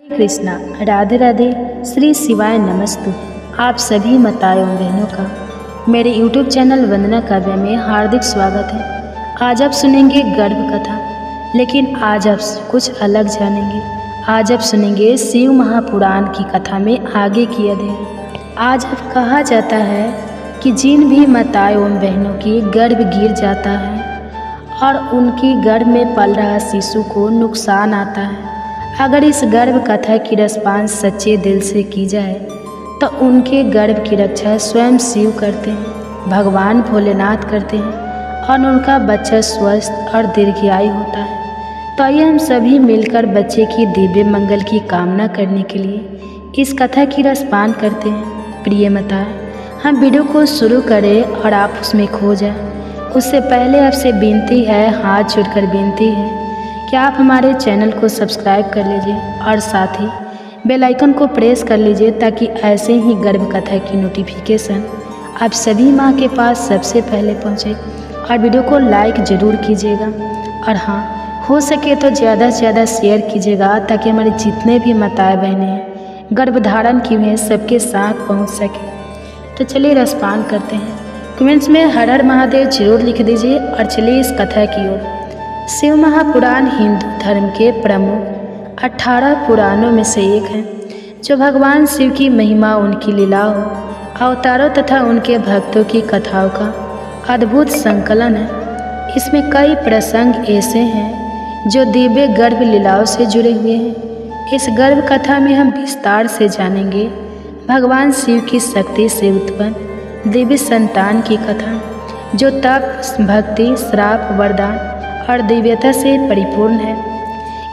कृष्णा, राधे राधे, श्री शिवाय नमस्तु। आप सभी माताओं एवं बहनों का मेरे YouTube चैनल वंदना काव्य में हार्दिक स्वागत है। आज आप सुनेंगे गर्भ कथा, लेकिन आज आप कुछ अलग जानेंगे। आज आप सुनेंगे शिव महापुराण की कथा में आगे की अध्ययन। आज अब कहा जाता है कि जिन भी माताओं एवं बहनों की गर्भ गिर जाता है और उनकी गर्भ में पल रहा शिशु को नुकसान आता है, अगर इस गर्भ कथा की रसपान सच्चे दिल से की जाए तो उनके गर्भ की रक्षा स्वयं शिव करते हैं, भगवान भोलेनाथ करते हैं और उनका बच्चा स्वस्थ और दीर्घायु होता है। तो आइए हम सभी मिलकर बच्चे की दिव्य मंगल की कामना करने के लिए इस कथा की रसपान करते हैं। प्रिय माताएं, हम वीडियो को शुरू करें और आप उसमें खो जाएं। उससे पहले आपसे विनती है, हाथ जोड़कर विनती है कि आप हमारे चैनल को सब्सक्राइब कर लीजिए और साथ ही बेल आइकन को प्रेस कर लीजिए ताकि ऐसे ही गर्भ कथा की नोटिफिकेशन आप सभी माँ के पास सबसे पहले पहुँचे। और वीडियो को लाइक ज़रूर कीजिएगा और हाँ, हो सके तो ज़्यादा से ज़्यादा शेयर कीजिएगा ताकि हमारे जितने भी माताएं बहनें हैं गर्भधारण की हुई हैं सबके साथ पहुँच सके। तो चलिए रसपान करते हैं। कमेंट्स में हर हर महादेव जरूर लिख दीजिए और चलिए इस कथा की ओर। शिव महापुराण हिंदू धर्म के प्रमुख 18 पुराणों में से एक है, जो भगवान शिव की महिमा, उनकी लीलाओं, अवतारों तथा उनके भक्तों की कथाओं का अद्भुत संकलन है। इसमें कई प्रसंग ऐसे हैं जो दिव्य गर्भ लीलाओं से जुड़े हुए हैं। इस गर्भ कथा में हम विस्तार से जानेंगे भगवान शिव की शक्ति से उत्पन्न दिव्य संतान की कथा, जो तप, भक्ति, श्राप, वरदान और दिव्यता से परिपूर्ण है।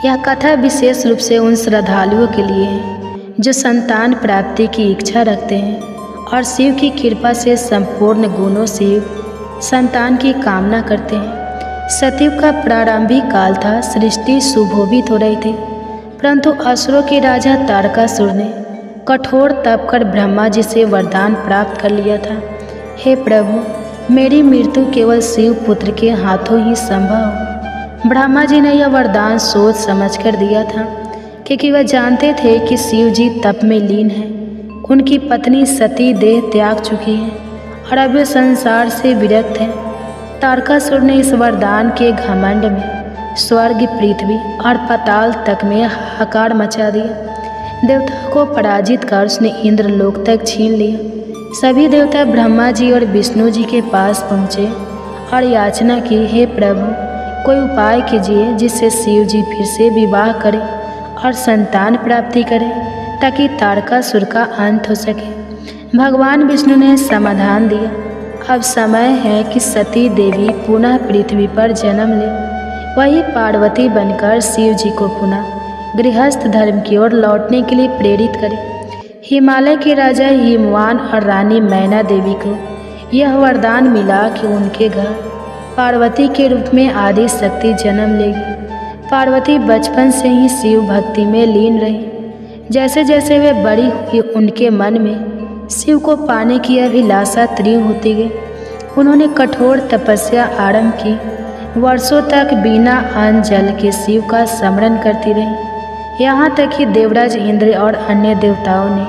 यह कथा विशेष रूप से उन श्रद्धालुओं के लिए है जो संतान प्राप्ति की इच्छा रखते हैं और शिव की कृपा से संपूर्ण गुणों से संतान की कामना करते हैं। सतयुग का प्रारंभिक काल था। सृष्टि सुशोभित हो रही थी, परंतु असुरों के राजा तारकासुर ने कठोर तप कर ब्रह्मा जी से वरदान प्राप्त कर लिया था, हे प्रभु, मेरी मृत्यु केवल शिव पुत्र के हाथों ही संभव हो। ब्रह्मा जी ने यह वरदान सोच समझ कर दिया था, क्योंकि वह जानते थे कि शिव जी तप में लीन हैं। उनकी पत्नी सती देह त्याग चुकी है और अब वे संसार से विरक्त हैं। तारकासुर ने इस वरदान के घमंड में स्वर्ग, पृथ्वी और पाताल तक में हाहाकार मचा दिया। देवताओं को पराजित कर उसने इंद्रलोक तक छीन लिया। सभी देवता ब्रह्मा जी और विष्णु जी के पास पहुँचे और याचना की, हे प्रभु, कोई उपाय कीजिए जिससे शिव जी फिर से विवाह करें और संतान प्राप्ति करें ताकि तारकासुर का अंत हो सके। भगवान विष्णु ने समाधान दिया, अब समय है कि सती देवी पुनः पृथ्वी पर जन्म ले। वही पार्वती बनकर शिव जी को पुनः गृहस्थ धर्म की ओर लौटने के लिए प्रेरित करे। हिमालय के राजा हिमवान और रानी मैना देवी को यह वरदान मिला कि उनके घर पार्वती के रूप में आदि शक्ति जन्म लेगी। पार्वती बचपन से ही शिव भक्ति में लीन रही। जैसे जैसे वे बड़ी हुई, उनके मन में शिव को पाने की अभिलाषा तीव्र होती गई। उन्होंने कठोर तपस्या आरंभ की। वर्षों तक बिना अन्न जल के शिव का स्मरण करती रही। यहाँ तक कि देवराज इंद्र और अन्य देवताओं ने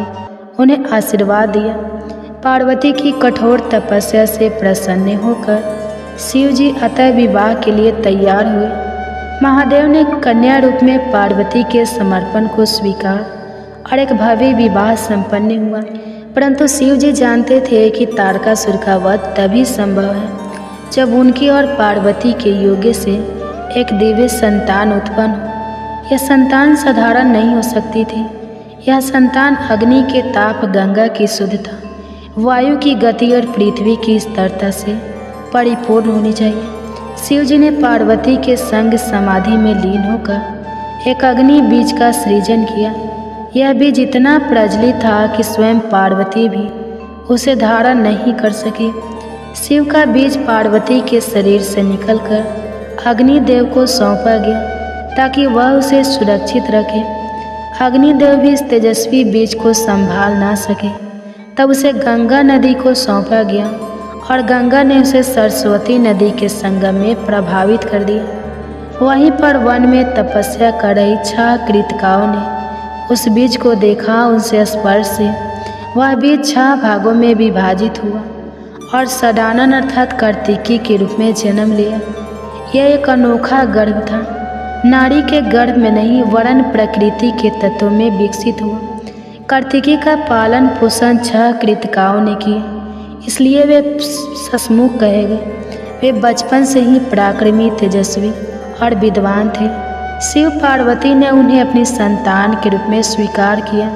उन्हें आशीर्वाद दिया। पार्वती की कठोर तपस्या से प्रसन्न होकर शिव जी अतः विवाह के लिए तैयार हुए। महादेव ने कन्या रूप में पार्वती के समर्पण को स्वीकार और एक भव्य विवाह संपन्न हुआ। परंतु शिव जी जानते थे कि तारकासुर का वध तभी संभव है जब उनकी और पार्वती के योग्य से एक दिव्य संतान उत्पन्न हो। यह संतान साधारण नहीं हो सकती थी। यह संतान अग्नि के ताप, गंगा की शुद्धता, वायु की गति और पृथ्वी की स्थिरता से परिपूर्ण होनी चाहिए। शिव जी ने पार्वती के संग समाधि में लीन होकर एक अग्नि बीज का सृजन किया। यह बीज इतना प्रज्वलित था कि स्वयं पार्वती भी उसे धारण नहीं कर सकी। शिव का बीज पार्वती के शरीर से निकलकर अग्निदेव को सौंपा गया ताकि वह उसे सुरक्षित रखे। अग्निदेव भी इस तेजस्वी बीज को संभाल ना सके, तब उसे गंगा नदी को सौंपा गया और गंगा ने उसे सरस्वती नदी के संगम में प्रभावित कर दिया। वहीं पर वन में तपस्या कर रही 6 कृतिकाओं ने उस बीज को देखा, उनसे स्पर्श से वह बीज 6 भागों में विभाजित हुआ और सडानन अर्थात कार्तिकी के रूप में जन्म लिया। यह एक अनोखा गर्भ था, नारी के गर्भ में नहीं वरन प्रकृति के तत्वों में विकसित हुआ। कार्तिकी का पालन पोषण 6 कृतिकाओं ने किया, इसलिए वे ससमुख कहे गए। वे बचपन से ही पराक्रमी, तेजस्वी और विद्वान थे। शिव पार्वती ने उन्हें अपनी संतान के रूप में स्वीकार किया।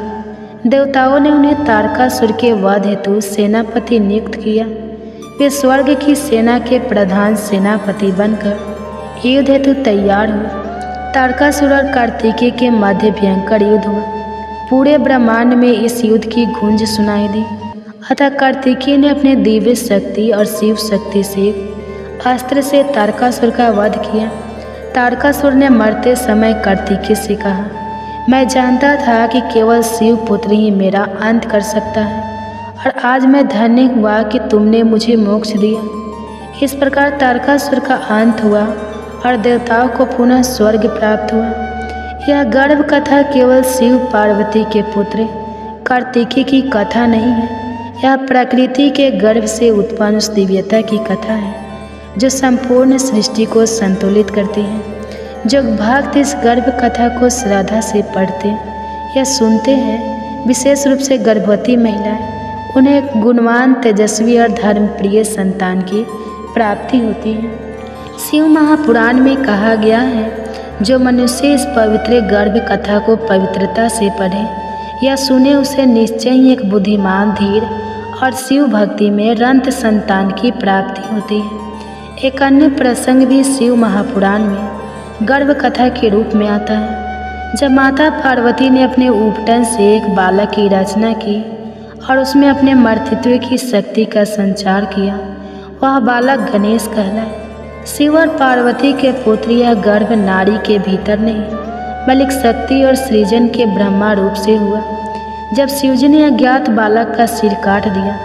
देवताओं ने उन्हें तारकासुर के वध हेतु सेनापति नियुक्त किया। वे स्वर्ग की सेना के प्रधान सेनापति बनकर युद्ध हेतु तैयार हुए। तारकासुर और कार्तिकी के मध्य भयंकर युद्ध हुआ। पूरे ब्रह्मांड में इस युद्ध की गूंज सुनाई दी। अतः कार्तिकी ने अपने दिव्य शक्ति और शिव शक्ति से अस्त्र से तारकासुर का वध किया। तारकासुर ने मरते समय कार्तिकी से कहा, मैं जानता था कि केवल शिव पुत्र ही मेरा अंत कर सकता है और आज मैं धन्य हुआ कि तुमने मुझे मोक्ष दिया। इस प्रकार तारकासुर का अंत हुआ और देवताओं को पुनः स्वर्ग प्राप्त हुआ। यह गर्भ कथा केवल शिव पार्वती के पुत्र कार्तिकी की कथा नहीं है, यह प्रकृति के गर्भ से उत्पन्न उस दिव्यता की कथा है जो संपूर्ण सृष्टि को संतुलित करती है। जो भक्त इस गर्भ कथा को श्रद्धा से पढ़ते या सुनते हैं, विशेष रूप से गर्भवती महिलाएं, उन्हें एक गुणवान, तेजस्वी और धर्मप्रिय संतान की प्राप्ति होती है। शिव महापुराण में कहा गया है, जो मनुष्य इस पवित्र गर्भ कथा को पवित्रता से पढ़े या सुने, उसे निश्चय ही एक बुद्धिमान, धीर और शिव भक्ति में रंत संतान की प्राप्ति होती है। एक अन्य प्रसंग भी शिव महापुराण में गर्भ कथा के रूप में आता है। जब माता पार्वती ने अपने उपटन से एक बालक की रचना की और उसमें अपने मर्तित्व की शक्ति का संचार किया, वह बालक गणेश कहलाए। शिव और पार्वती के पुत्र यह गर्भ नारी के भीतर नहीं बल्कि शक्ति और सृजन के ब्रह्मा रूप से हुआ। जब शिवजी ने अज्ञात बालक का सिर काट दिया,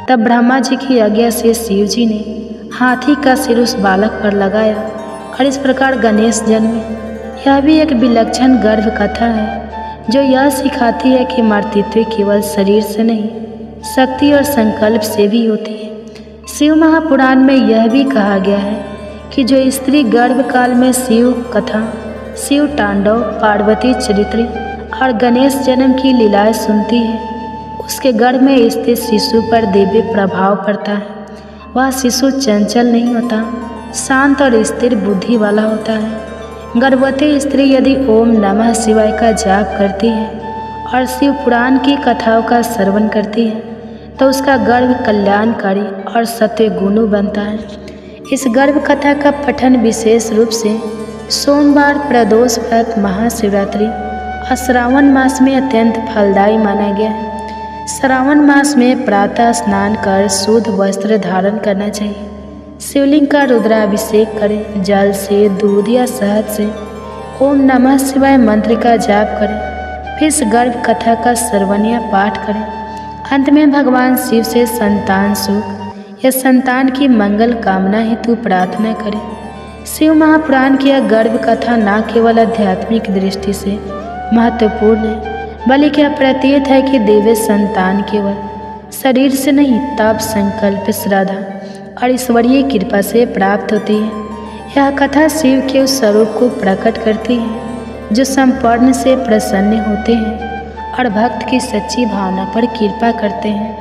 तब ब्रह्मा जी की आज्ञा से शिवजी ने हाथी का सिर उस बालक पर लगाया और इस प्रकार गणेश जन्मे। यह भी एक विलक्षण गर्भ कथा है जो यह सिखाती है कि मातृत्व केवल शरीर से नहीं, शक्ति और संकल्प से भी होती है। शिव महापुराण में यह भी कहा गया है कि जो स्त्री गर्भ काल में शिव कथा, शिव तांडव, पार्वती चरित्र और गणेश जन्म की लीलाएं सुनती है, उसके गर्भ में स्थित शिशु पर दिव्य प्रभाव पड़ता है। वह शिशु चंचल नहीं होता, शांत और स्थिर बुद्धि वाला होता है। गर्भवती स्त्री यदि ओम नमः शिवाय का जाप करती है और शिव पुराण की कथाओं का श्रवण करती है, तो उसका गर्भ कल्याणकारी और सत्य गुणु बनता है। इस गर्भ कथा का पठन विशेष रूप से सोमवार, प्रदोष व्रत, महाशिवरात्रि और श्रावण मास में अत्यंत फलदायी माना गया है। श्रावण मास में प्रातः स्नान कर शुद्ध वस्त्र धारण करना चाहिए। शिवलिंग का रुद्राभिषेक करें। जल से, दूध या शहद से ओम नमः शिवाय मंत्र का जाप करें। फिर इस गर्भ कथा का श्रवण या पाठ करें। अंत में भगवान शिव से संतान सुख या संतान की मंगल कामना हेतु प्रार्थना करें। शिव महापुराण की यह गर्भ कथा न केवल आध्यात्मिक दृष्टि से महत्वपूर्ण है, बल्कि यह प्रतीत है कि दिव्य संतान केवल शरीर से नहीं, तप, संकल्प, श्रद्धा और ईश्वरीय कृपा से प्राप्त होती है। यह कथा शिव के उस स्वरूप को प्रकट करती है जो संपूर्ण से प्रसन्न होते हैं और भक्त की सच्ची भावना पर कृपा करते हैं।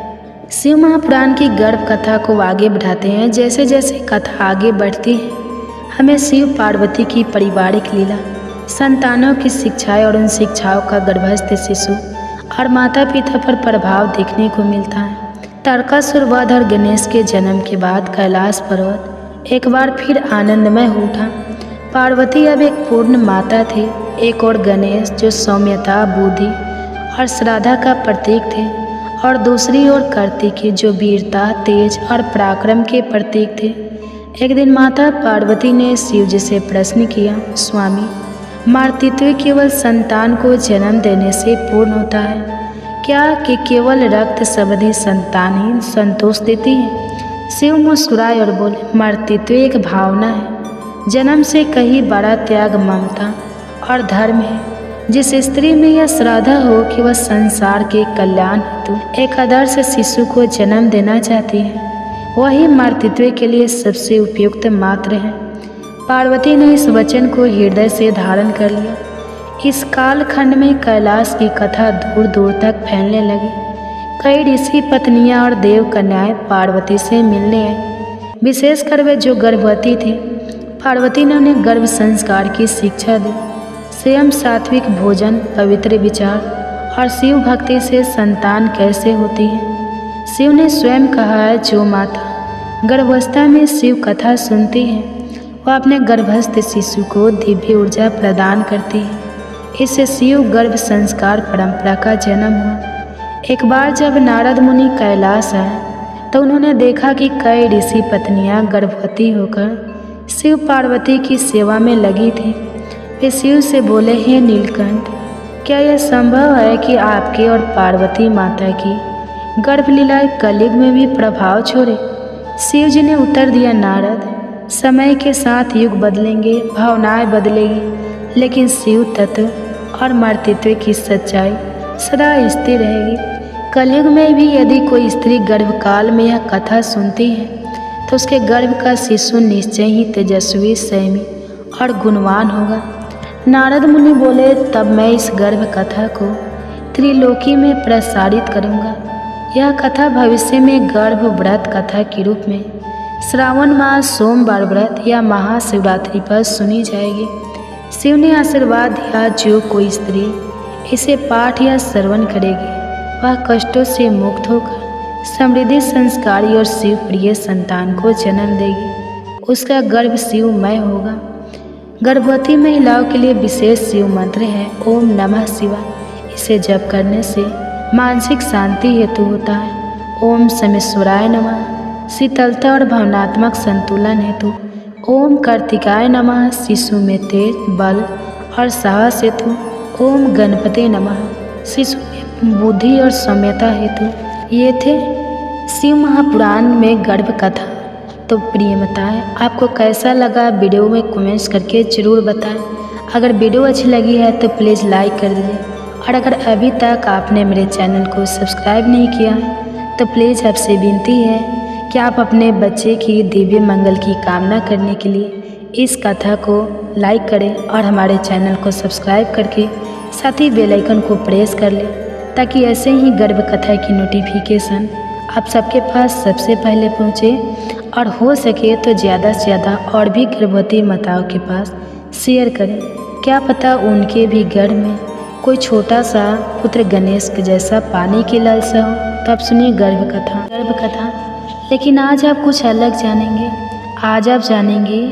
शिव महापुराण की गर्भ कथा को आगे बढ़ाते हैं। जैसे जैसे कथा आगे बढ़ती है, हमें शिव पार्वती की पारिवारिक लीला, संतानों की शिक्षाएं और उन शिक्षाओं का गर्भस्थ शिशु और माता पिता पर प्रभाव देखने को मिलता है। तारकासुर वध और गणेश के जन्म के बाद कैलाश पर्वत एक बार फिर आनंदमय हो उठा। पार्वती अब एक पूर्ण माता थी, एक और गणेश जो सौम्यता, बुद्धि और श्रद्धा का प्रतीक थे, और दूसरी ओर कार्तिकी जो वीरता, तेज और पराक्रम के प्रतीक थे। एक दिन माता पार्वती ने शिव जी से प्रश्न किया, स्वामी, मातृत्व केवल संतान को जन्म देने से पूर्ण होता है क्या, कि केवल रक्त संबंधी संतान ही संतोष देती है? शिव मुस्कुराए और बोले, मातृत्व एक भावना है, जन्म से कहीं बड़ा त्याग, ममता और धर्म है। जिस स्त्री में यह श्रद्धा हो कि वह संसार के कल्याण हेतु एक आदर्श शिशु को जन्म देना चाहती है, वही मातृत्व के लिए सबसे उपयुक्त मात्र है। पार्वती ने इस वचन को हृदय से धारण कर लिया। इस कालखंड में कैलाश की कथा दूर दूर तक फैलने लगी। कई ऋषि पत्नियां और देव कन्याएं पार्वती से मिलने आई। विशेषकर वे जो गर्भवती थी, पार्वती ने उन्हें गर्भ संस्कार की शिक्षा दी। स्वयं सात्विक भोजन, पवित्र विचार और शिव भक्ति से संतान कैसे होती है। शिव ने स्वयं कहा है, जो माता गर्भावस्था में शिव कथा सुनती है वह अपने गर्भस्थ शिशु को दिव्य ऊर्जा प्रदान करती है। इससे शिव गर्भ संस्कार परंपरा का जन्म हुआ। एक बार जब नारद मुनि कैलाश आए तो उन्होंने देखा कि कई ऋषि पत्नियां गर्भवती होकर शिव पार्वती की सेवा में लगी थी। वे शिव से बोले, हे नीलकंठ, क्या यह संभव है कि आपके और पार्वती माता की गर्भलीलाएं कलयुग में भी प्रभाव छोड़े। शिव जी ने उत्तर दिया, नारद, समय के साथ युग बदलेंगे, भावनाएं बदलेगी, लेकिन शिव तत्व और मातृत्व की सच्चाई सदा स्थिर रहेगी। कलयुग में भी यदि कोई स्त्री गर्भकाल में यह कथा सुनती है तो उसके गर्भ का शिशु निश्चय ही तेजस्वी, संयमी और गुणवान होगा। नारद मुनि बोले, तब मैं इस गर्भ कथा को त्रिलोकी में प्रसारित करूंगा। यह कथा भविष्य में गर्भ व्रत कथा के रूप में श्रावण मास सोमवार व्रत या महाशिवरात्रि पर सुनी जाएगी। शिव ने आशीर्वाद दिया, जो कोई स्त्री इसे पाठ या श्रवण करेगी वह कष्टों से मुक्त होकर समृद्धि, संस्कारी और शिव प्रिय संतान को जन्म देगी। उसका गर्भ शिवमय होगा। गर्भवती महिलाओं के लिए विशेष शिव मंत्र है, ओम नमः शिवाय। इसे जप करने से मानसिक शांति हेतु होता है। ओम समेश्वराय नमः शीतलता और भावनात्मक संतुलन हेतु। ओम कार्तिकाय नमः शिशु में तेज, बल और साहस हेतु। ओम गणपते नमः शिशु में बुद्धि और सौम्यता हेतु। ये थे शिव महापुराण में गर्भ कथा। तो प्रिय माताएं, आपको कैसा लगा वीडियो में कमेंट्स करके ज़रूर बताएं। अगर वीडियो अच्छी लगी है तो प्लीज़ लाइक कर दीजिए, और अगर अभी तक आपने मेरे चैनल को सब्सक्राइब नहीं किया है तो प्लीज़ आपसे विनती है कि आप अपने बच्चे की दिव्य मंगल की कामना करने के लिए इस कथा को लाइक करें और हमारे चैनल को सब्सक्राइब करके साथ ही बेल आइकन को प्रेस कर लें, ताकि ऐसे ही गर्भ कथा की नोटिफिकेशन आप सबके पास सबसे पहले पहुँचे, और हो सके तो ज़्यादा से ज़्यादा और भी गर्भवती माताओं के पास शेयर करें। क्या पता उनके भी घर में कोई छोटा सा पुत्र गणेश के जैसा पाने की लालसा हो। तो आप सुनिए गर्भ कथा। लेकिन आज आप कुछ अलग जानेंगे। आज आप जानेंगे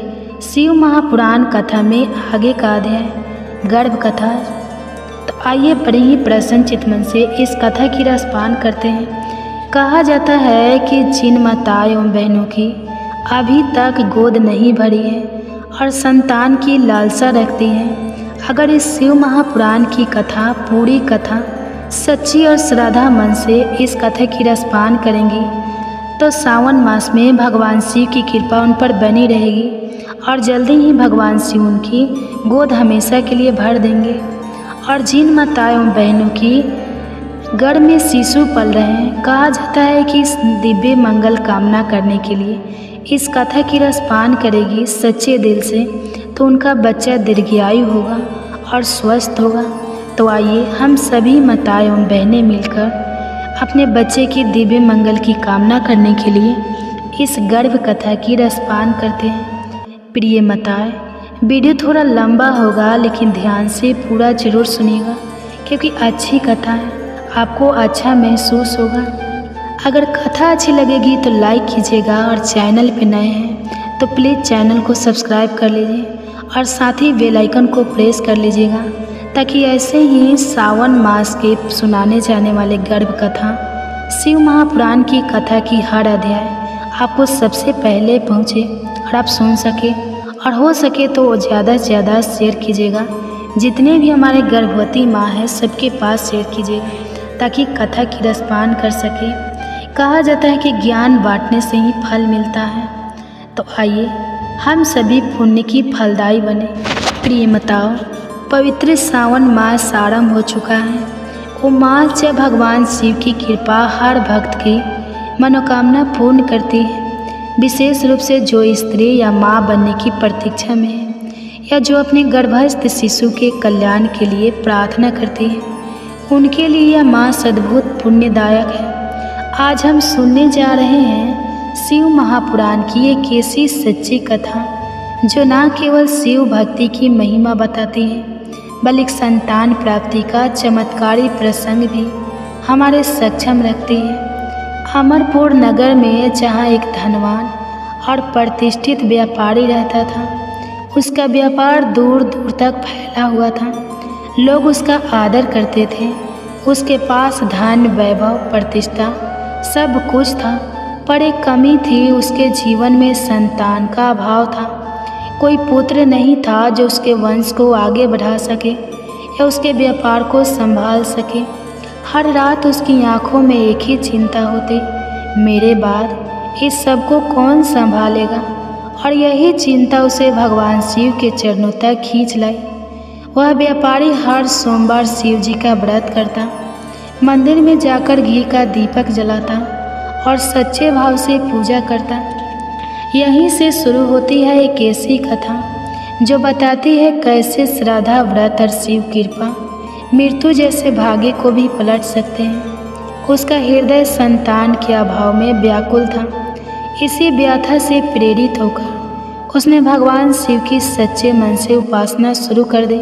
शिव महापुराण कथा में आगे का अध्याय गर्भ कथा। तो आइए बड़े ही प्रसन्न चित्तमन से इस कथा की रसपान करते हैं। कहा जाता है कि जिन माताओं एवं बहनों की अभी तक गोद नहीं भरी है और संतान की लालसा रखती हैं, अगर इस शिव महापुराण की कथा, पूरी कथा सच्ची और श्रद्धा मन से इस कथा की रसपान करेंगी तो सावन मास में भगवान शिव की कृपा उन पर बनी रहेगी और जल्दी ही भगवान शिव उनकी गोद हमेशा के लिए भर देंगे। और जिन माताओं एवं बहनों की गर्भ में शिशु पल रहे हैं, कहा जाता है कि इस दिव्य मंगल कामना करने के लिए इस कथा की रसपान करेगी सच्चे दिल से तो उनका बच्चा दीर्घायु होगा और स्वस्थ होगा। तो आइए हम सभी माताएं एवं बहनें मिलकर अपने बच्चे की दिव्य मंगल की कामना करने के लिए इस गर्भ कथा की रसपान करते हैं। प्रिय माताएं, वीडियो थोड़ा लंबा होगा लेकिन ध्यान से पूरा जरूर सुनिएगा, क्योंकि अच्छी कथा है, आपको अच्छा महसूस होगा। अगर कथा अच्छी लगेगी तो लाइक कीजिएगा, और चैनल पे नए हैं तो प्लीज़ चैनल को सब्सक्राइब कर लीजिए और साथ ही बेल आइकन को प्रेस कर लीजिएगा, ताकि ऐसे ही सावन मास के सुनाने जाने वाले गर्भ कथा, शिव महापुराण की कथा की हर अध्याय आपको सबसे पहले पहुँचे और आप सुन सके। और हो सके तो ज़्यादा से ज़्यादा शेयर कीजिएगा। जितने भी हमारे गर्भवती माँ हैं सबके पास शेयर कीजिएगा, ताकि कथा की रसपान कर सके। कहा जाता है कि ज्ञान बांटने से ही फल मिलता है। तो आइए हम सभी पुण्य की फलदायी बने। प्रिय माताओं, पवित्र सावन मास आरंभ हो चुका है। वो मास जब भगवान शिव की कृपा हर भक्त की मनोकामना पूर्ण करती है, विशेष रूप से जो स्त्री या माँ बनने की प्रतीक्षा में है या जो अपने गर्भस्थ शिशु के कल्याण के लिए प्रार्थना करती है, उनके लिए यह मास अद्भुत पुण्यदायक है। आज हम सुनने जा रहे हैं शिव महापुराण की एक ऐसी सच्ची कथा जो न केवल शिव भक्ति की महिमा बताती है, बल्कि संतान प्राप्ति का चमत्कारी प्रसंग भी हमारे सक्षम रखती है। अमरपुर नगर में जहाँ एक धनवान और प्रतिष्ठित व्यापारी रहता था, उसका व्यापार दूर दूर तक फैला हुआ था। लोग उसका आदर करते थे। उसके पास धन, वैभव, प्रतिष्ठा सब कुछ था, पर एक कमी थी, उसके जीवन में संतान का अभाव था। कोई पुत्र नहीं था जो उसके वंश को आगे बढ़ा सके या उसके व्यापार को संभाल सके। हर रात उसकी आंखों में एक ही चिंता होती, मेरे बाद इस सब को कौन संभालेगा। और यही चिंता उसे भगवान शिव के चरणों तक खींच लाई। वह व्यापारी हर सोमवार शिव जी का व्रत करता, मंदिर में जाकर घी का दीपक जलाता और सच्चे भाव से पूजा करता। यहीं से शुरू होती है एक ऐसी कथा जो बताती है कैसे श्रद्धा, व्रत और शिव कृपा मृत्यु जैसे भाग्य को भी पलट सकते हैं। उसका हृदय संतान के अभाव में व्याकुल था। इसी व्यथा से प्रेरित होकर उसने भगवान शिव की सच्चे मन से उपासना शुरू कर दी।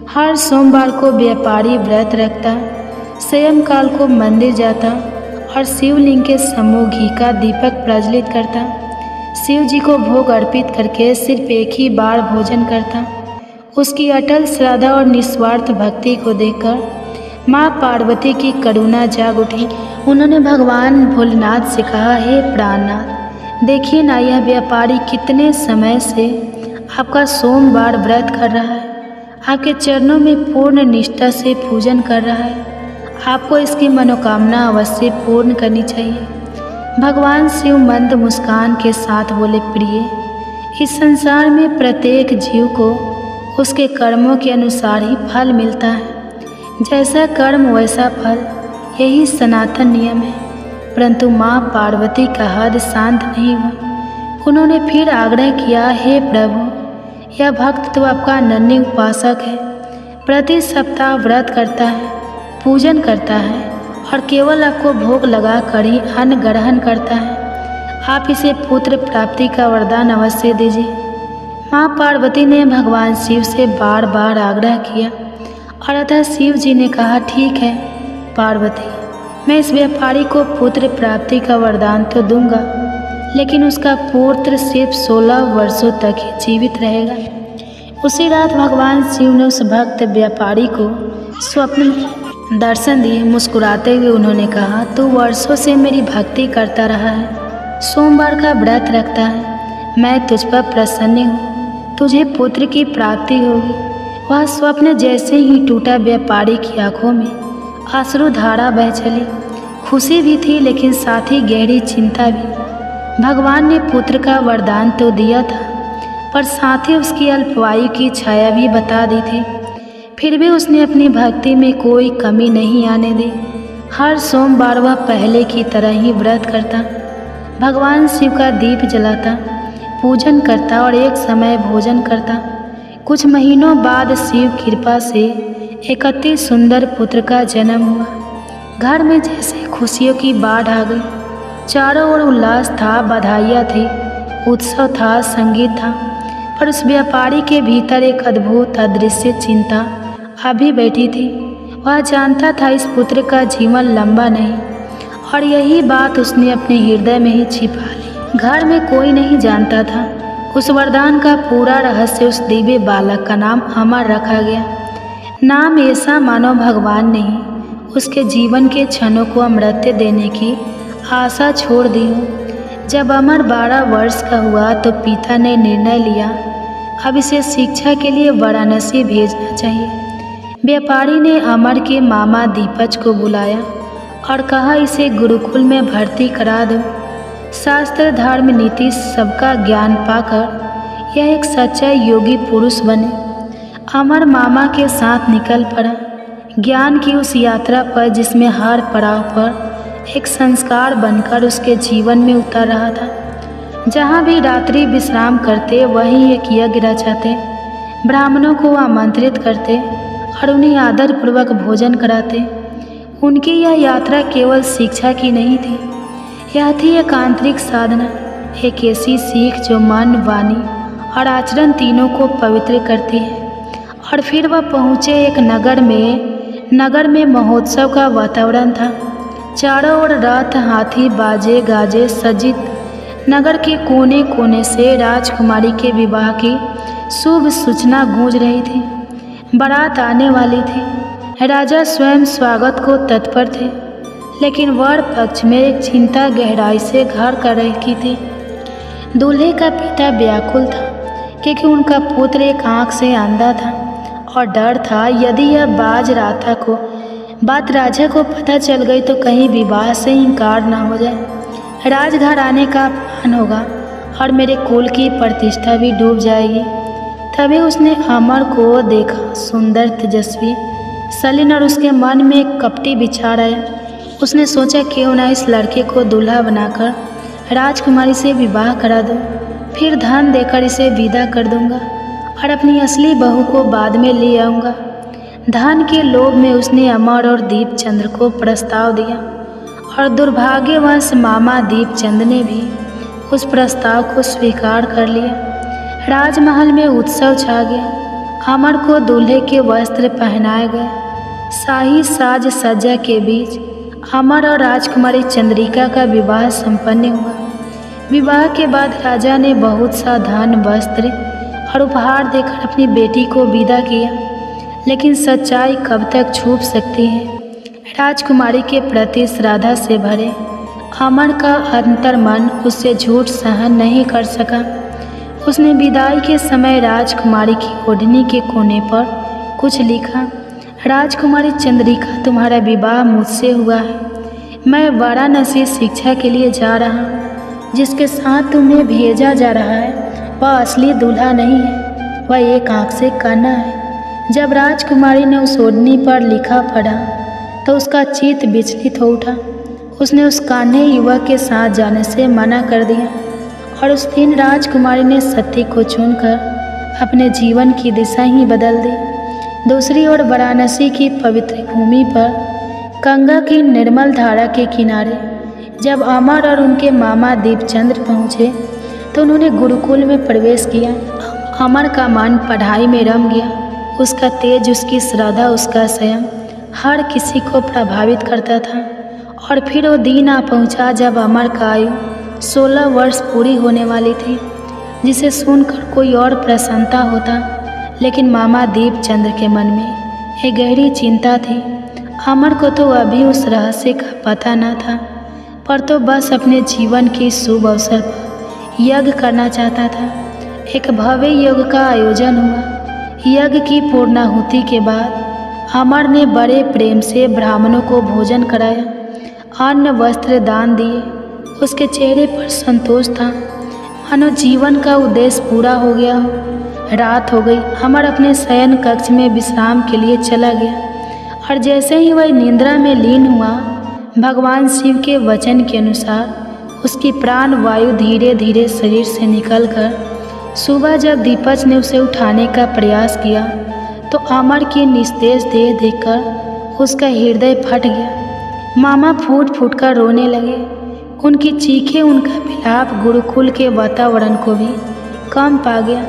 हर सोमवार को व्यापारी व्रत रखता, सायंकाल को मंदिर जाता और शिवलिंग के सम्मुख घी का दीपक प्रज्वलित करता। शिव जी को भोग अर्पित करके सिर्फ एक ही बार भोजन करता। उसकी अटल श्रद्धा और निस्वार्थ भक्ति को देखकर माँ पार्वती की करुणा जाग उठी। उन्होंने भगवान भोलेनाथ से कहा, हे प्राणनाथ, देखिए ना, यह व्यापारी कितने समय से आपका सोमवार व्रत कर रहा है, आपके चरणों में पूर्ण निष्ठा से पूजन कर रहा है। आपको इसकी मनोकामना अवश्य पूर्ण करनी चाहिए। भगवान शिव मंद मुस्कान के साथ बोले, प्रिय, इस संसार में प्रत्येक जीव को उसके कर्मों के अनुसार ही फल मिलता है। जैसा कर्म वैसा फल, यही सनातन नियम है। परंतु माँ पार्वती का हद शांत नहीं हुआ। उन्होंने फिर आग्रह किया, हे प्रभु, यह भक्त तो आपका अनन्य उपासक है, प्रति सप्ताह व्रत करता है, पूजन करता है और केवल आपको भोग लगा कर ही अन्न ग्रहण करता है। आप इसे पुत्र प्राप्ति का वरदान अवश्य दीजिए। माँ पार्वती ने भगवान शिव से बार बार आग्रह किया और अतः शिव जी ने कहा, ठीक है पार्वती, मैं इस व्यापारी को पुत्र प्राप्ति का वरदान तो दूंगा, लेकिन उसका पुत्र सिर्फ 16 वर्षों तक ही जीवित रहेगा। उसी रात भगवान शिव ने उस भक्त व्यापारी को स्वप्न में दर्शन दिए। मुस्कुराते हुए उन्होंने कहा, तू वर्षों से मेरी भक्ति करता रहा है, सोमवार का व्रत रखता है, मैं तुझ पर प्रसन्न हूँ, तुझे पुत्र की प्राप्ति होगी। वह स्वप्न जैसे ही टूटा, व्यापारी की आंखों में अश्रुधारा बह चली। खुशी भी थी, लेकिन साथ ही गहरी चिंता भी। भगवान ने पुत्र का वरदान तो दिया था, पर साथ ही उसकी अल्पवायु की छाया भी बता दी थी। फिर भी उसने अपनी भक्ति में कोई कमी नहीं आने दी। हर सोमवार वह पहले की तरह ही व्रत करता, भगवान शिव का दीप जलाता, पूजन करता और एक समय भोजन करता। कुछ महीनों बाद शिव कृपा से एक अति सुंदर पुत्र का जन्म हुआ। घर में जैसे खुशियों की बाढ़ आ गई। चारों ओर उल्लास था, बधाइयाँ थी, उत्सव था, संगीत था। पर उस व्यापारी के भीतर एक अद्भुत अदृश्य चिंता अभी बैठी थी। वह जानता था इस पुत्र का जीवन लंबा नहीं, और यही बात उसने अपने हृदय में ही छिपा ली। घर में कोई नहीं जानता था। उस वरदान का पूरा रहस्य उस दिव्य बालक का नाम अमर रखा गया। नाम ऐसा मानो भगवान ने ही उसके जीवन के क्षणों को अमृत देने की आशा छोड़ दी हो। जब अमर 12 वर्ष का हुआ तो पिता ने निर्णय लिया, अब इसे शिक्षा के लिए वाराणसी भेजना चाहिए। व्यापारी ने अमर के मामा दीपज को बुलाया और कहा, इसे गुरुकुल में भर्ती करा दो। शास्त्र, धर्म, नीति सबका ज्ञान पाकर यह एक सच्चा योगी पुरुष बने। अमर मामा के साथ निकल पड़ा ज्ञान की उस यात्रा पर जिसमें हर पड़ाव पर एक संस्कार बनकर उसके जीवन में उतर रहा था। जहाँ भी रात्रि विश्राम करते वहीं एक यज्ञ रचाते, ब्राह्मणों को आमंत्रित करते और उन्हें आदरपूर्वक भोजन कराते। उनकी यह यात्रा केवल शिक्षा की नहीं थी, यह थी एक आंतरिक साधना, एक ऐसी सीख जो मन, वाणी और आचरण तीनों को पवित्र करती है। और फिर वह पहुँचे एक नगर में महोत्सव का वातावरण था। चारों ओर रथ, हाथी, बाजे गाजे सज्जित। नगर के कोने कोने से राजकुमारी के विवाह की शुभ सूचना गूंज रही थी। बारात आने वाली थी। राजा स्वयं स्वागत को तत्पर थे, लेकिन वर पक्ष में एक चिंता गहराई से घर कर रही थी। दूल्हे का पिता व्याकुल था क्योंकि उनका पुत्र एक आंख से अंधा था और डर था यदि यह बात राजा को पता चल गई तो कहीं विवाह से इनकार ना हो जाए। राजघराने का अपमान होगा और मेरे कुल की प्रतिष्ठा भी डूब जाएगी। तभी उसने अमर को देखा, सुंदर, तेजस्वी, सलीन, और उसके मन में एक कपटी विचार आया। उसने सोचा क्यों ना इस लड़के को दूल्हा बनाकर राजकुमारी से विवाह करा दूं, फिर धन देकर इसे विदा कर दूंगा और अपनी असली बहू को बाद में ले आऊँगा। धन के लोभ में उसने अमर और दीपचंद्र को प्रस्ताव दिया और दुर्भाग्यवश मामा दीपचंद ने भी उस प्रस्ताव को स्वीकार कर लिया। राजमहल में उत्सव छा गया। अमर को दूल्हे के वस्त्र पहनाए गए। शाही साज सज्जा के बीच अमर और राजकुमारी चंद्रिका का विवाह संपन्न हुआ। विवाह के बाद राजा ने बहुत सा धन, वस्त्र और उपहार देकर अपनी बेटी को विदा किया, लेकिन सच्चाई कब तक छुप सकती है। राजकुमारी के प्रति श्रद्धा से भरे अमर का अंतर्मन उससे झूठ सहन नहीं कर सका। उसने विदाई के समय राजकुमारी की ओढ़नी के कोने पर कुछ लिखा। राजकुमारी चंद्रिका, तुम्हारा विवाह मुझसे हुआ है। मैं वाराणसी शिक्षा के लिए जा रहा हूँ। जिसके साथ तुम्हें भेजा जा रहा है वह असली दूल्हा नहीं है, वह एक आँख से काना है। जब राजकुमारी ने उस ओढ़नी पर लिखा पढ़ा तो उसका चित्त विचलित हो उठा। उसने उस कान्हे युवक के साथ जाने से मना कर दिया और उस दिन राजकुमारी ने सत्य को चुनकर अपने जीवन की दिशा ही बदल दी। दूसरी ओर वाराणसी की पवित्र भूमि पर गंगा की निर्मल धारा के किनारे जब अमर और उनके मामा दीपचंद्र पहुँचे तो उन्होंने गुरुकुल में प्रवेश किया। अमर का मन पढ़ाई में रम गया। उसका तेज, उसकी श्रद्धा, उसका संयम हर किसी को प्रभावित करता था। और फिर वो दिन आ पहुँचा जब अमर का आयु 16 वर्ष पूरी होने वाली थी, जिसे सुनकर कोई और प्रसन्नता होता, लेकिन मामा दीपचंद्र के मन में एक गहरी चिंता थी। अमर को तो अभी उस रहस्य का पता न था, पर तो बस अपने जीवन के शुभ अवसर पर यज्ञ करना चाहता था। एक भव्य यज्ञ का आयोजन हुआ। यज्ञ की पूर्णाहुति के बाद अमर ने बड़े प्रेम से ब्राह्मणों को भोजन कराया, अन्न वस्त्र दान दिए। उसके चेहरे पर संतोष था, मानो जीवन का उद्देश्य पूरा हो गया हो। रात हो गई। अमर अपने शयन कक्ष में विश्राम के लिए चला गया और जैसे ही वह निद्रा में लीन हुआ, भगवान शिव के वचन के अनुसार उसकी प्राण वायु धीरे धीरे शरीर से निकलकर सुबह जब दीपच ने उसे उठाने का प्रयास किया तो अमर की निस्तेज देह देखकर उसका हृदय फट गया। मामा फूट फूट कर रोने लगे। उनकी चीखें, उनका विलाप गुरुकुल के वातावरण को भी कम पा गया।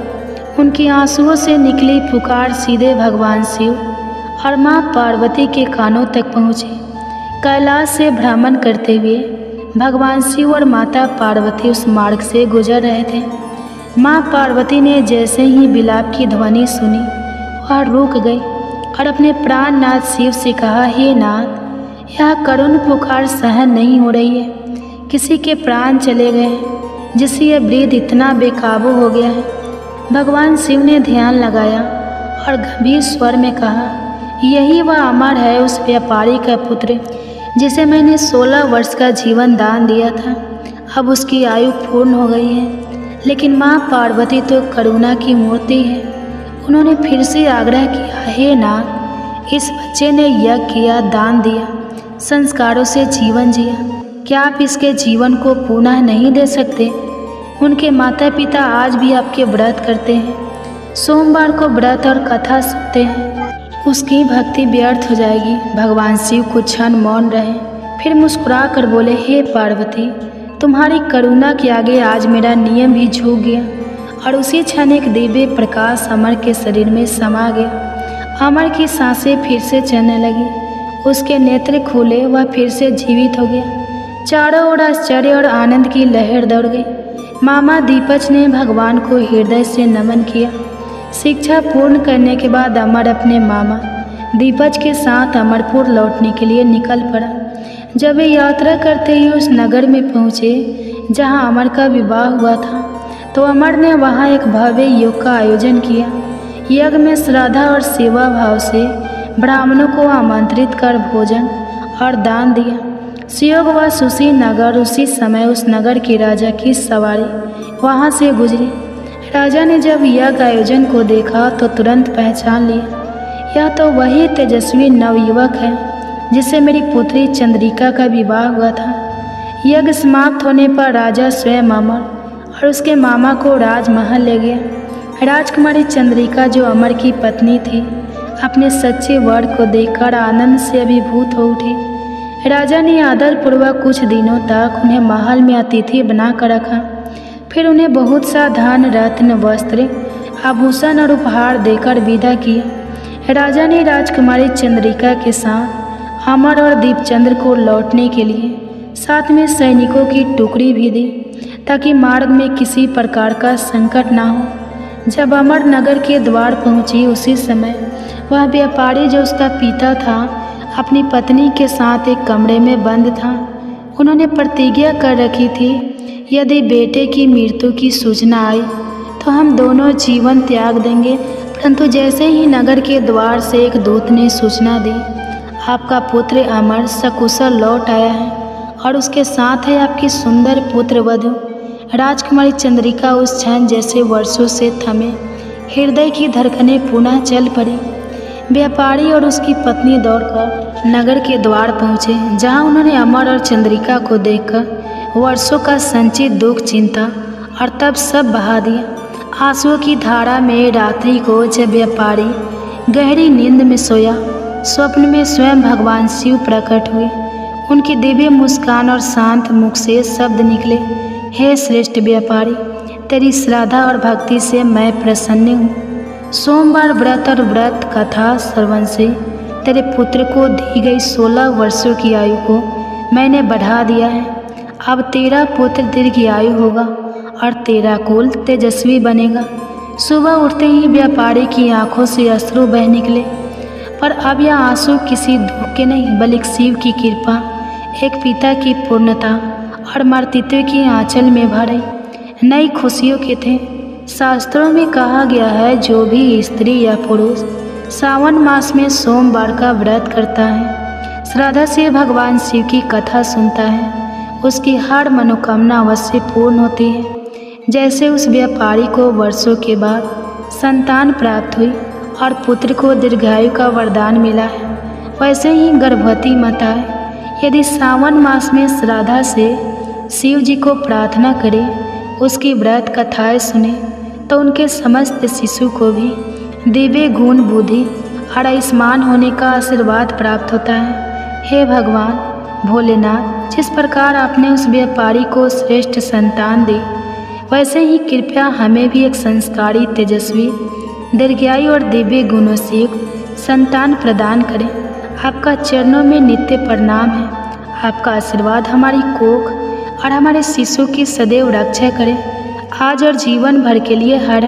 उनकी आंसुओं से निकली पुकार सीधे भगवान शिव और माँ पार्वती के कानों तक पहुँची। कैलाश से भ्रमण करते हुए भगवान शिव और माता पार्वती उस मार्ग से गुजर रहे थे। माँ पार्वती ने जैसे ही विलाप की ध्वनि सुनी वह रुक गई और अपने प्राणनाथ शिव से कहा, हे नाथ, यह करुण पुकार सहन नहीं हो रही है। किसी के प्राण चले गए हैं, जिससे यह वृद्ध इतना बेकाबू हो गया है। भगवान शिव ने ध्यान लगाया और गंभीर स्वर में कहा, यही वह अमर है, उस व्यापारी का पुत्र जिसे मैंने 16 वर्ष का जीवन दान दिया था। अब उसकी आयु पूर्ण हो गई है, लेकिन माँ पार्वती तो करुणा की मूर्ति है। उन्होंने फिर से आग्रह किया, हे नाथ, इस बच्चे ने यज्ञ किया, दान दिया, संस्कारों से जीवन जिया, क्या आप इसके जीवन को पुनः नहीं दे सकते? उनके माता पिता आज भी आपके व्रत करते हैं, सोमवार को व्रत और कथा सुनते हैं। उसकी भक्ति व्यर्थ हो जाएगी। भगवान शिव कुछ क्षण मौन रहे, फिर मुस्कुरा कर बोले, हे पार्वती, तुम्हारी करुणा के आगे आज मेरा नियम भी झुक गया। और उसी क्षण एक दिव्य प्रकाश अमर के शरीर में समा गया। अमर की सांसें फिर से चलने लगी, उसके नेत्र खुले, वह फिर से जीवित हो गया। चारों ओर आश्चर्य और आनंद की लहर दौड़ गई। मामा दीपज ने भगवान को हृदय से नमन किया। शिक्षा पूर्ण करने के बाद अमर अपने मामा दीपज के साथ अमरपुर लौटने के लिए निकल पड़ा। जब वे यात्रा करते ही उस नगर में पहुँचे जहाँ अमर का विवाह हुआ था, तो अमर ने वहाँ एक भव्य योग का आयोजन किया। यज्ञ में श्रद्धा और सेवा भाव से ब्राह्मणों को आमंत्रित कर भोजन और दान दिया। सुयोगवश उसी नगर उसी समय उस नगर के राजा की सवारी वहाँ से गुजरी। राजा ने जब यज्ञ आयोजन को देखा तो तुरंत पहचान लिया, यह तो वही तेजस्वी नवयुवक है जिससे मेरी पुत्री चंद्रिका का विवाह हुआ था। यज्ञ समाप्त होने पर राजा स्वयं अमर और उसके मामा को राजमहल ले गया। राजकुमारी चंद्रिका, जो अमर की पत्नी थी, अपने सच्चे वर को देखकर आनंद से अभिभूत हो उठी। राजा ने आदरपूर्वक कुछ दिनों तक उन्हें महल में अतिथि बनाकर रखा। फिर उन्हें बहुत सा धन, रत्न, वस्त्र, आभूषण और उपहार देकर विदा किया। राजा ने राजकुमारी चंद्रिका के साथ अमर और दीपचंद्र को लौटने के लिए साथ में सैनिकों की टुकड़ी भी दी, ताकि मार्ग में किसी प्रकार का संकट ना हो। जब अमर नगर के द्वार पहुंची, उसी समय वह व्यापारी, जो उसका पिता था, अपनी पत्नी के साथ एक कमरे में बंद था। उन्होंने प्रतिज्ञा कर रखी थी, यदि बेटे की मृत्यु की सूचना आई तो हम दोनों जीवन त्याग देंगे। परंतु जैसे ही नगर के द्वार से एक दूत ने सूचना दी, आपका पुत्र अमर सकुशल लौट आया है और उसके साथ है आपकी सुंदर पुत्र वधू। राजकुमारी चंद्रिका उस क्षण जैसे वर्षों से थमे हृदय की धड़कनें पुनः चल पड़ी। व्यापारी और उसकी पत्नी दौड़कर नगर के द्वार पहुँचे, जहाँ उन्होंने अमर और चंद्रिका को देखकर वर्षों का संचित दुख, चिंता और तब सब बहा दिया। आंसुओं की धारा में रात्रि को जब व्यापारी गहरी नींद में सोया, स्वप्न में स्वयं भगवान शिव प्रकट हुए। उनकी दिव्य मुस्कान और शांत मुख से शब्द निकले, हे श्रेष्ठ व्यापारी, तेरी श्रद्धा और भक्ति से मैं प्रसन्न हूँ। सोमवार व्रत और व्रत कथा श्रवण से तेरे पुत्र को दी गई 16 वर्षों की आयु को मैंने बढ़ा दिया है। अब तेरा पुत्र दीर्घायु होगा और तेरा कुल तेजस्वी बनेगा। सुबह उठते ही व्यापारी की आंखों से अश्रु बह निकले, पर अब यह आंसू किसी दुख के नहीं, बल्कि शिव की कृपा, एक पिता की पूर्णता और मातृत्व की आंचल में भरे नई खुशियों के थे। शास्त्रों में कहा गया है, जो भी स्त्री या पुरुष सावन मास में सोमवार का व्रत करता है, श्रद्धा से भगवान शिव की कथा सुनता है, उसकी हर मनोकामना अवश्य पूर्ण होती है। जैसे उस व्यापारी को वर्षों के बाद संतान प्राप्त हुई और पुत्र को दीर्घायु का वरदान मिला है, वैसे ही गर्भवती माताएं यदि सावन मास में श्रद्धा से शिव जी को प्रार्थना करें, उसकी व्रत कथाएं सुने, तो उनके समस्त शिशु को भी दिव्य गुण, बुद्धि और आयुष्मान होने का आशीर्वाद प्राप्त होता है। हे भगवान भोलेनाथ, जिस प्रकार आपने उस व्यापारी को श्रेष्ठ संतान दी, वैसे ही कृपया हमें भी एक संस्कारी, तेजस्वी, दीर्घायु और दिव्य गुणों से युक्त संतान प्रदान करें। आपका चरणों में नित्य प्रणाम है। आपका आशीर्वाद हमारी कोख और हमारे शिशु की सदैव रक्षा करें, आज और जीवन भर के लिए। हर